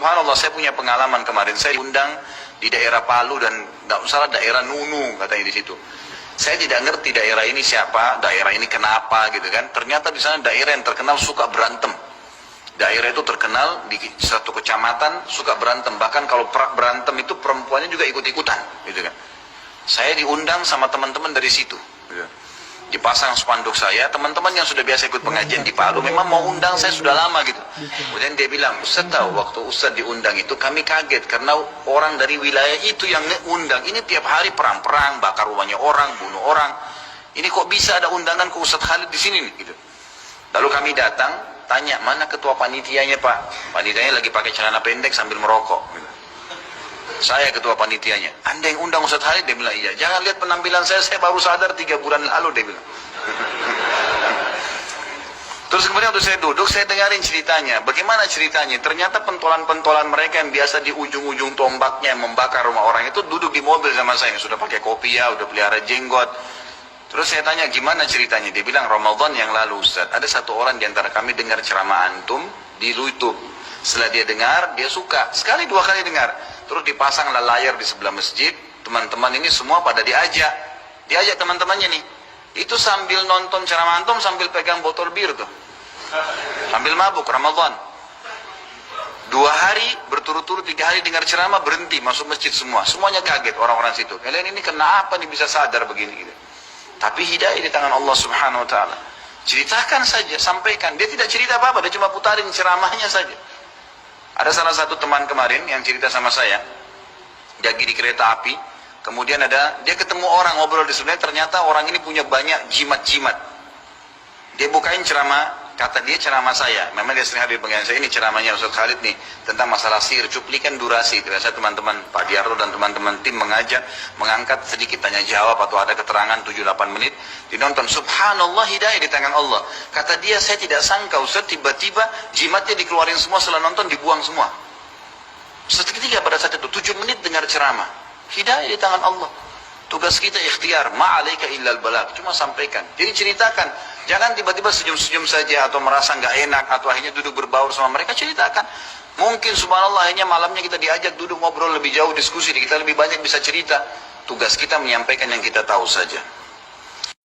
subhanallah, saya punya pengalaman kemarin. Saya diundang di daerah Palu dan nggak salah daerah Nunu katanya di situ. Saya tidak ngerti daerah ini siapa, daerah ini kenapa gitu kan. Ternyata di sana daerah yang terkenal suka berantem. Daerah itu terkenal di satu kecamatan suka berantem. Bahkan kalau berantem itu perempuannya juga ikut-ikutan gitu kan. Saya diundang sama teman-teman dari situ. Gitu. Dipasang spanduk saya, teman-teman yang sudah biasa ikut pengajian di Palu memang mau undang saya sudah lama gitu. Kemudian dia bilang, Ustaz tahu waktu Ustaz diundang itu kami kaget karena orang dari wilayah itu yang undang. Ini tiap hari perang-perang, bakar rumahnya orang, bunuh orang. Ini kok bisa ada undangan ke Ustaz Khalid di sini nih gitu. Lalu kami datang, tanya mana ketua panitianya Pak. Panitianya lagi pakai celana pendek sambil merokok. Gitu. Saya ketua panitianya. Anda yang undang Ustaz Khalid? Dia bilang iya. Jangan lihat penampilan saya baru sadar 3 bulan lalu, dia bilang. Terus kemudian waktu saya duduk, saya dengarin ceritanya. Bagaimana ceritanya? Ternyata pentolan-pentolan mereka yang biasa di ujung-ujung tombaknya membakar rumah orang itu duduk di mobil sama saya. Sudah pakai kopiah, udah pelihara jenggot. Terus saya tanya gimana ceritanya? Dia bilang Ramadan yang lalu Ustaz, ada satu orang di antara kami dengar ceramah antum di YouTube. Setelah dia dengar, dia suka. Sekali 2 kali dengar. Terus dipasanglah layar di sebelah masjid. Teman-teman ini semua pada diajak teman-temannya nih. Itu sambil nonton ceramah antum sambil pegang botol bir tuh. Sambil mabuk Ramadan. 2 hari berturut-turut, 3 hari dengar ceramah berhenti masuk masjid semua. Semuanya kaget orang-orang situ. Kalian ini kenapa nih bisa sadar begini gitu. Tapi hidayah di tangan Allah Subhanahu wa taala. Ceritakan saja, sampaikan. Dia tidak cerita apa-apa, dia cuma putarin ceramahnya saja. Ada salah satu teman kemarin yang cerita sama saya, lagi di kereta api, kemudian dia ketemu orang ngobrol di sebelah, ternyata orang ini punya banyak jimat-jimat. Dia bukain ceramah, kata dia ceramah saya, memang dia sering hadir pengajian saya, ini ceramahnya Ustaz Khalid nih, tentang masalah sihir, cuplikan durasi. Biasa teman-teman Pak Diarto dan teman-teman tim mengangkat sedikit tanya jawab atau ada keterangan 7-8 menit, dinonton. Subhanallah, hidayah di tangan Allah. Kata dia, saya tidak sangka Ustaz, tiba-tiba jimatnya dikeluarin semua, setelah nonton dibuang semua. Seketika pada saat itu 7 menit dengar ceramah. Hidayah di tangan Allah. Tugas kita ikhtiar, ma'alaika illal balagh, cuma sampaikan. Jadi ceritakan, jangan tiba-tiba senyum-senyum saja atau merasa nggak enak atau akhirnya duduk berbaur sama mereka. Ceritakan. Mungkin subhanallah akhirnya malamnya kita diajak duduk ngobrol lebih jauh, diskusi, kita lebih banyak bisa cerita. Tugas kita menyampaikan yang kita tahu saja.